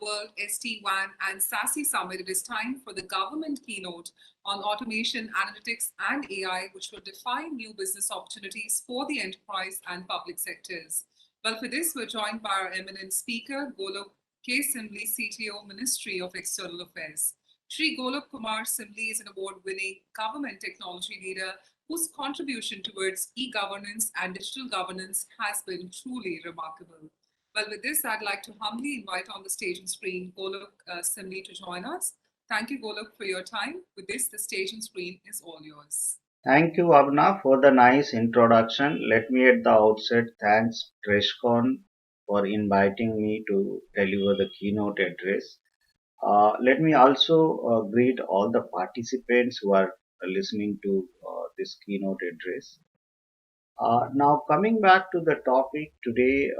World SD-WAN and SASE Summit, it is time for the government keynote on automation, analytics, and AI, which will define new business opportunities for the enterprise and public sectors. Well, for this, we're joined by our eminent speaker, Golok K. Simli, CTO, Ministry of External Affairs. Shri Golok Kumar Simli is an award-winning government technology leader whose contribution towards e-governance and digital governance has been truly remarkable. Well, with this, I'd like to humbly invite on the stage and screen Golok Simli to join us. Thank you, Golok, for your time. With this, the stage and screen is all yours. Thank you, Abna, for the nice introduction. Let me at the outset thanks Treshcon for inviting me to deliver the keynote address. Let me also greet all the participants who are listening to this keynote address. Now, coming back to the topic today,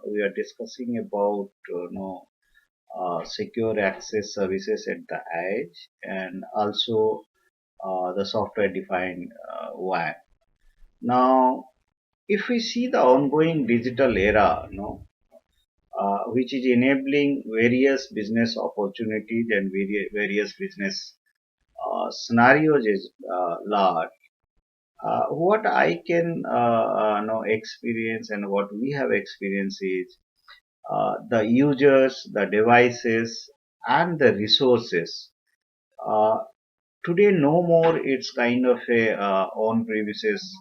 we are discussing about secure access services at the edge and also the software defined WAN. Now, if we see the ongoing digital era, which is enabling various business opportunities and various business scenarios is large. What I can experience and what we have experienced is the users, the devices, and the resources. Uh, Today, no more it's kind of a on-premises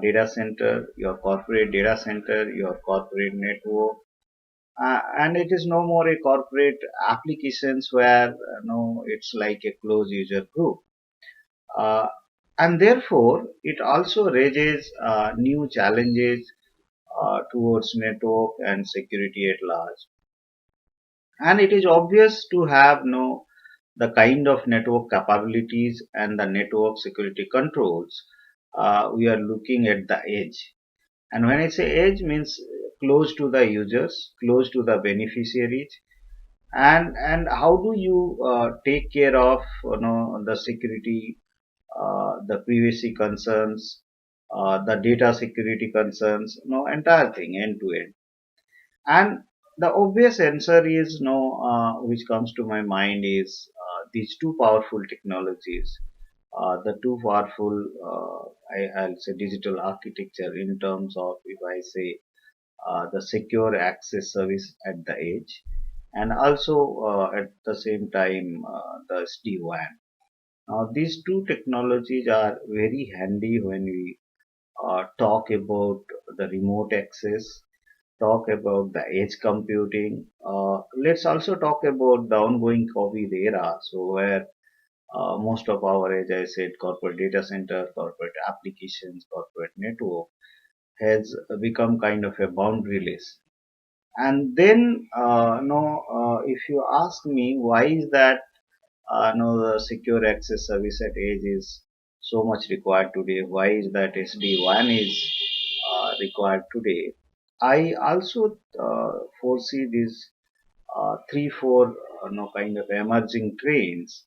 data center, your corporate data center, your corporate network, and it is no more a corporate applications where no, it's like a closed user group. Uh, and therefore, it also raises new challenges towards network and security at large. And it is obvious to have the kind of network capabilities and the network security controls we are looking at the edge. And when I say edge means close to the users, close to the beneficiaries, and how do you take care of the security, the privacy concerns, the data security concerns, entire thing end to end. And the obvious answer is no, which comes to my mind is these two powerful technologies, the two powerful, I'll say digital architecture in terms of if I say the secure access service at the edge, and also at the same time the SD-WAN. Now these two technologies are very handy when we talk about the remote access, talk about the edge computing. Let's also talk about the ongoing COVID era. So where most of our, as I said, corporate data center, corporate applications, corporate network has become kind of a boundaryless. And then, if you ask me why is that, the secure access service at edge is so much required today? Why is that SD-WAN is required today? I also foresee these three, four, kind of emerging trends.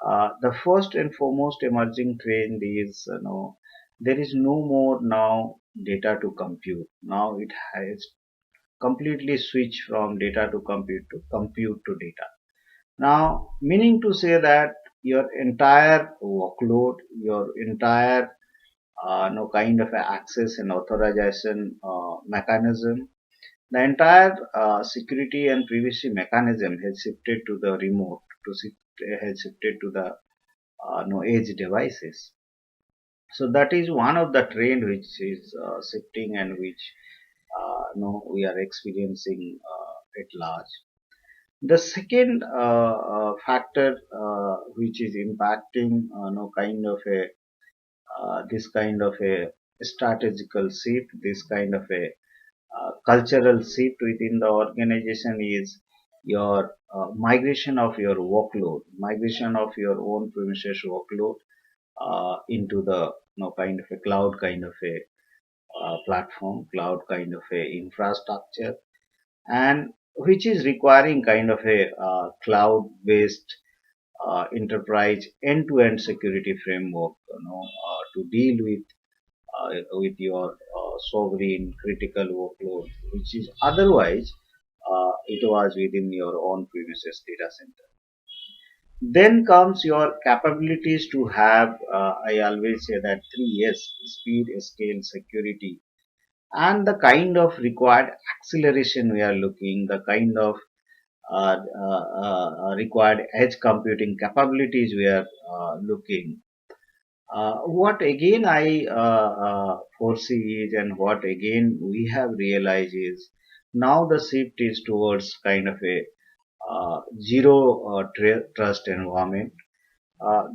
The first and foremost emerging trend is, there is no more now data to compute. Now it has completely switched from data to compute to data. Now, meaning to say that your entire workload, your entire kind of access and authorization mechanism, the entire security and privacy mechanism has shifted to the remote, has shifted to the edge devices. So that is one of the trend which is shifting and which we are experiencing at large. The second factor which is impacting kind of a this kind of a strategical shift, this kind of a cultural shift within the organization is your migration of your workload, migration of your own premises workload into the kind of a cloud kind of a platform, cloud kind of a infrastructure, and which is requiring kind of a cloud-based enterprise end-to-end security framework, to deal with your sovereign critical workload, which is otherwise it was within your own premises data center. Then comes your capabilities to have, I always say that 3S: speed, scale, security, and the kind of required acceleration we are looking, the kind of required edge computing capabilities we are looking. What again I foresee is, and what again we have realized is, now the shift is towards kind of a zero trust environment.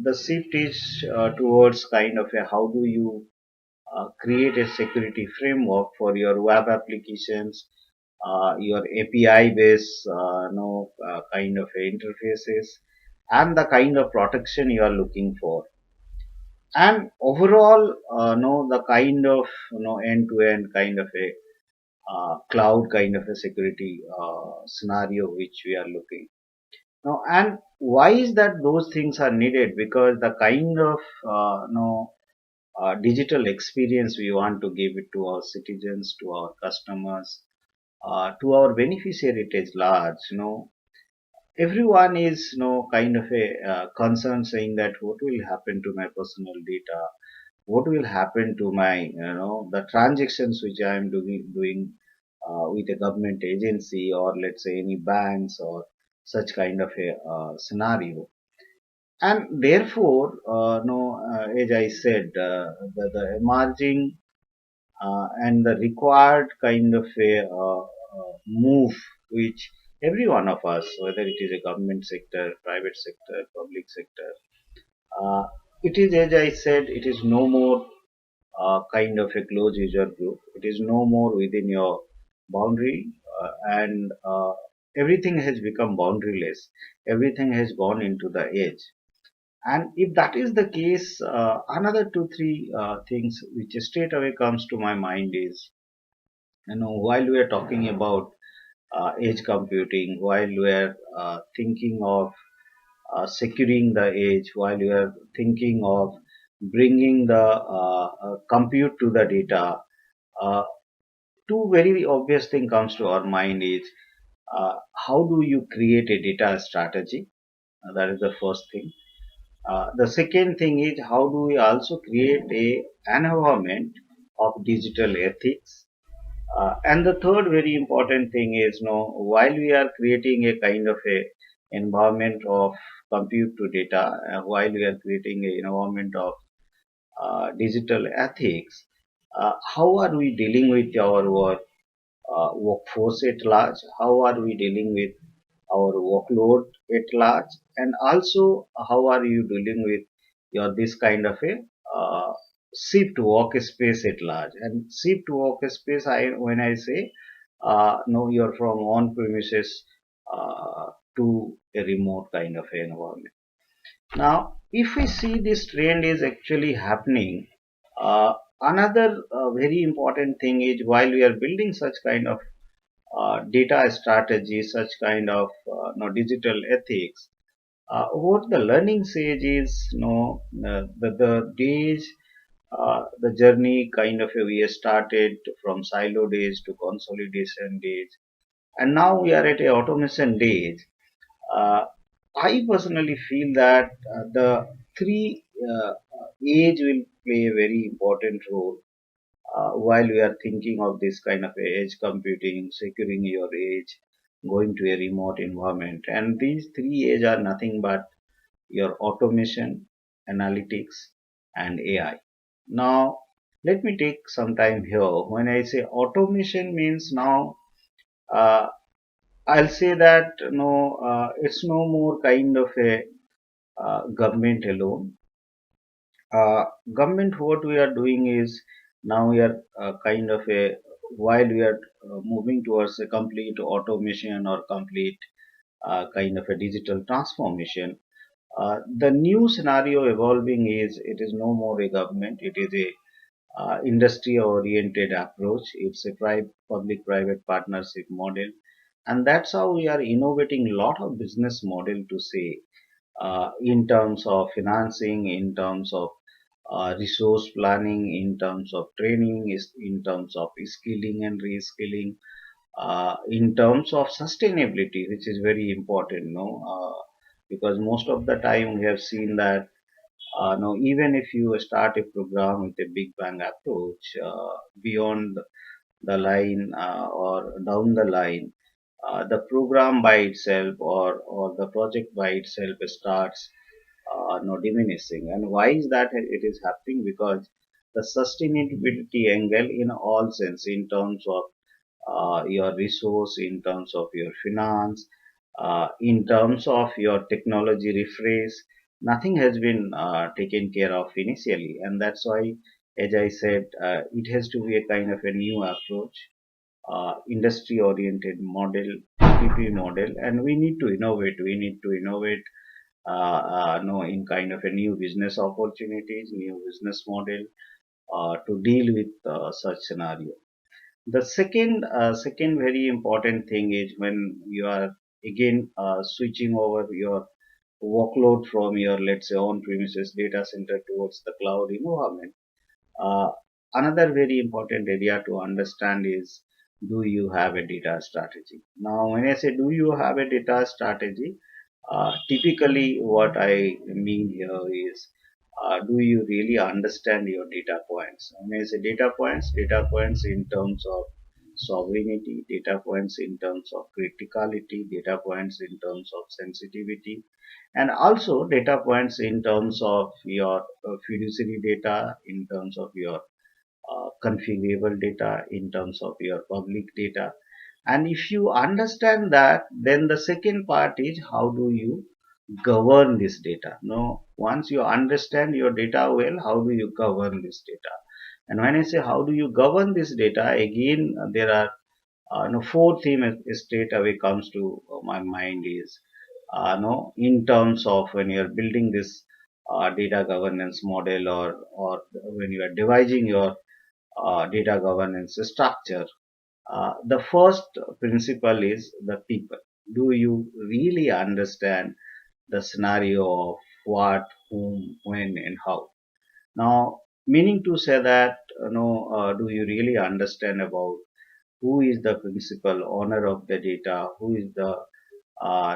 The shift is towards kind of a how do you create a security framework for your web applications, your API based kind of interfaces, and the kind of protection you are looking for, and overall the kind of end to end kind of a cloud kind of a security scenario which we are looking now. And why is that those things are needed? Because the kind of digital experience we want to give it to our citizens, to our customers, to our beneficiary at large, everyone is kind of a concern, saying that what will happen to my personal data, what will happen to my the transactions which I am doing with a government agency, or let's say any banks or such kind of a scenario. And therefore no as I said, the emerging and the required kind of a move which every one of us, whether it is a government sector, private sector, public sector, uh, it is, as I said, it is no more kind of a closed user group. It is no more within your boundary, and everything has become boundaryless. Everything has gone into the edge. And if that is the case, another two, three things which straight away comes to my mind is, while we are talking about edge computing, while we are thinking of securing the edge, while we are thinking of bringing the compute to the data, uh, two very obvious thing comes to our mind is, how do you create a data strategy? That is the first thing. The second thing is, how do we also create an environment of digital ethics? And the third very important thing is, while we are creating a kind of a environment of compute to data, while we are creating an environment of digital ethics, how are we dealing with our workforce at large? How are we dealing with our workload at large? And also, how are you dealing with your this kind of a shift workspace at large? And shift workspace, when I say, no, you're from on premises to a remote kind of environment. Now, if we see this trend is actually happening, another very important thing is, while we are building such kind of data strategy, such kind of digital ethics, what the learning says is, the days, the journey kind of we started from silo days to consolidation days, and now we are at a automation days. Uh, I personally feel that the three age will play a very important role while we are thinking of this kind of edge computing, securing your edge, going to a remote environment. And these three A's are nothing but your automation, analytics, and AI. Now, let me take some time here. When I say automation means, now uh, I'll say that it's no more kind of a government alone. Government, what we are doing is, now we are kind of a, while we are moving towards a complete automation or complete kind of a digital transformation, the new scenario evolving is, it is no more a government, it is a industry oriented approach. It's a public private partnership model, and that's how we are innovating a lot of business model to say, in terms of financing, in terms of resource planning, in terms of training, in terms of skilling and reskilling. in terms of sustainability, which is very important, because most of the time we have seen that no, even if you start a program with a big bang approach, beyond the line or down the line, the program by itself or the project by itself starts no diminishing. And why is that it is happening? Because the sustainability angle in all sense, in terms of your resource, in terms of your finance, in terms of your technology refresh, nothing has been taken care of initially. And that's why, as I said, it has to be a kind of a new approach, industry oriented model, PPP model, and we need to innovate. We need to innovate no, in kind of a new business opportunities, new business model to deal with such scenario. The second very important thing is when you are again switching over your workload from your, let's say, on-premises data center towards the cloud environment. Uh, Another very important area to understand is, do you have a data strategy? Now, when I say do you have a data strategy, typically what I mean here is, do you really understand your data points? When I say data points in terms of sovereignty, data points in terms of criticality, data points in terms of sensitivity, and also data points in terms of your fiduciary data, in terms of your configurable data, in terms of your public data. And if you understand that, then the second part is, how do you govern this data? Now, once you understand your data well, how do you govern this data? And when I say how do you govern this data, again, there are no, four theme straight away comes to my mind is, no, in terms of when you are building this data governance model, or when you are devising your data governance structure, the first principle is the people. Do you really understand the scenario of what, whom, when, and how? Now, meaning to say that, do you really understand about who is the principal owner of the data, who is the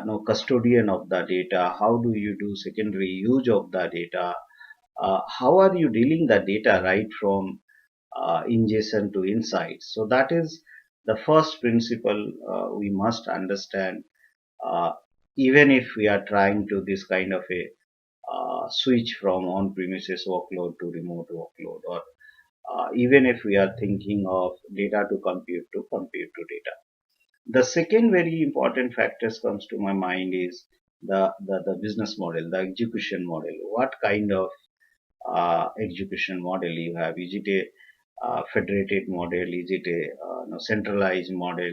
no custodian of the data, how do you do secondary use of the data, how are you dealing the data right from ingestion to insights. So that is the first principle we must understand, uh, even if we are trying to this kind of a switch from on-premises workload to remote workload, or even if we are thinking of data to compute to data. The second very important factors comes to my mind is the business model, the execution model. What kind of execution model you have? Is it a federated model? Is it a no, centralized model?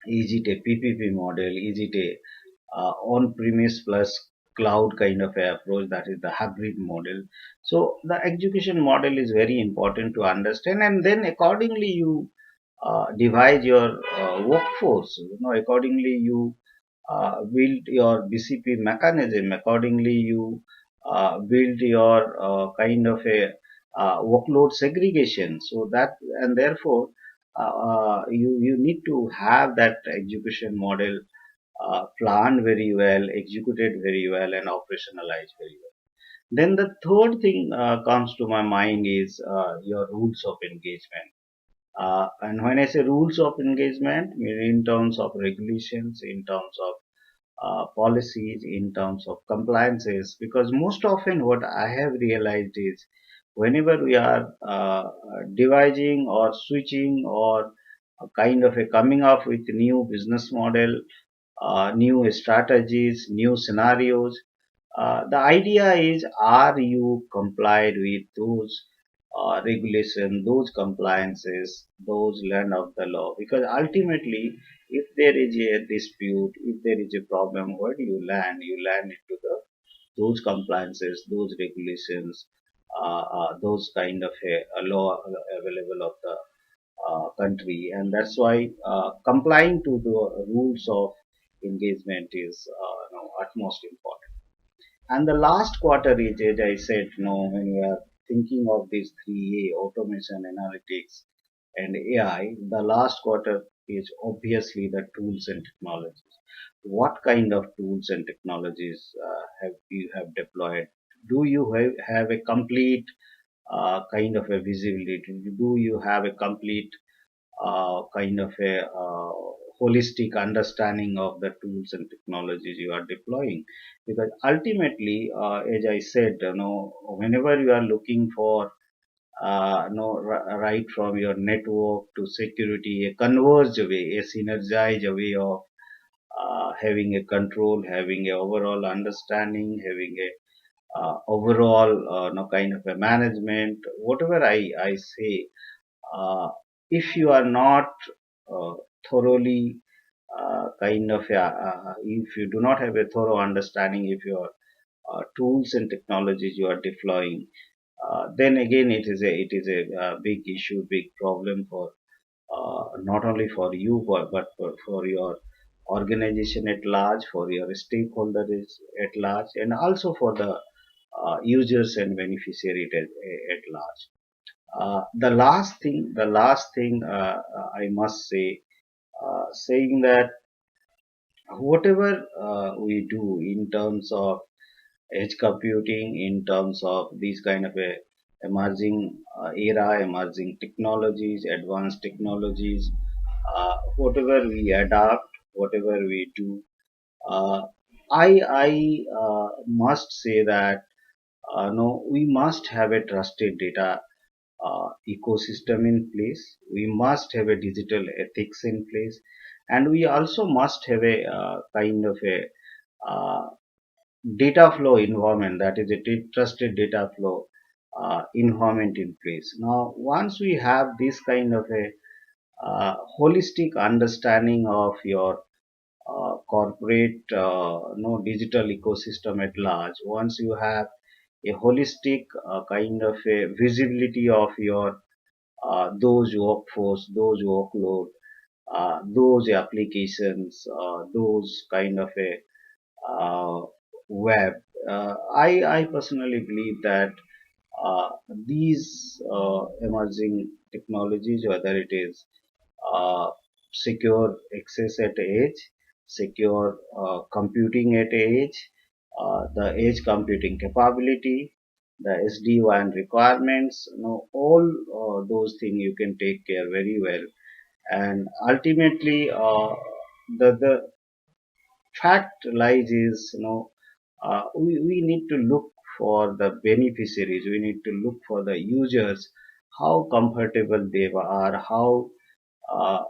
Is it a PPP model? Is it a on-premise plus cloud kind of a approach, that is the hybrid model? So the execution model is very important to understand, and then accordingly you divide your workforce. Accordingly you build your BCP mechanism. Accordingly you build your kind of a workload segregation. So that, and therefore you need to have that execution model planned very well, executed very well, and operationalized very well. Then the third thing comes to my mind is your rules of engagement. And when I say rules of engagement, mean in terms of regulations, in terms of policies, in terms of compliances, because most often what I have realized is, whenever we are devising or switching or kind of a coming up with new business model, new strategies, new scenarios. The idea is, are you complied with those regulations, those compliances, those land of the law? Because ultimately, if there is a dispute, if there is a problem, where do you land? You land into those compliances, those regulations, those kind of a law available of the country, and that's why complying to the rules of engagement is utmost important. And the last quarter is, as I said, when we are thinking of these three A, automation, analytics, and AI, the last quarter is obviously the tools and technologies. What kind of tools and technologies have you have deployed? Do you have a complete kind of a visibility? Do you have a complete kind of a holistic understanding of the tools and technologies you are deploying? Because ultimately, as I said, whenever you are looking for right from your network to security, a converged way, a synergized way of having a control, having a overall understanding, having a overall kind of a management, whatever I say, if you are not uh, thoroughly if you do not have a thorough understanding if your tools and technologies you are deploying, then again it is a big issue, big problem for not only for you but for your organization at large, for your stakeholders at large, and also for the users and beneficiaries at large. The last thing I must say, saying that whatever we do in terms of edge computing, in terms of these kind of a emerging era, emerging technologies, advanced technologies, whatever we adapt, whatever we do, uh, I must say that no, we must have a trusted data ecosystem in place. We must have a digital ethics in place, and we also must have a kind of a uh, data flow environment, that is a trusted data flow environment in place. Now, once we have this kind of a holistic understanding of your corporate digital ecosystem at large, once you have a holistic kind of a visibility of your those workforce, those workload, those applications, those kind of a web. I personally believe that uh, these emerging technologies, whether it is uh, secure access at edge, secure computing at edge, the edge computing capability, the SD-WAN requirements, all those things you can take care very well. And ultimately, the fact lies is, we need to look for the beneficiaries, we need to look for the users, how comfortable they are, how uh,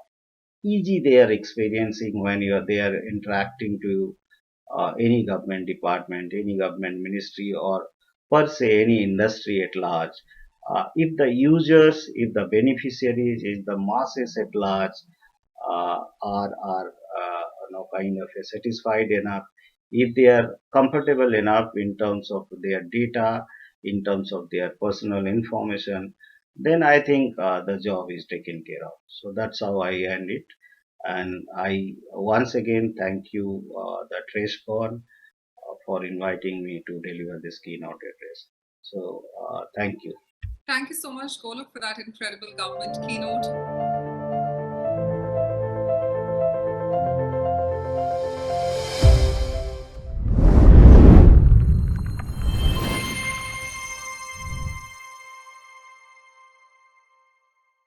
easy they are experiencing when they are interacting to any government department, any government ministry, or per se any industry at large. If the users, if the beneficiaries, if the masses at large are kind of satisfied enough, if they are comfortable enough in terms of their data, in terms of their personal information, then I think the job is taken care of. So that's how I end it. And I once again thank you, the TraceCon, for inviting me to deliver this keynote address. So thank you. Thank you so much, Golok, for that incredible government keynote.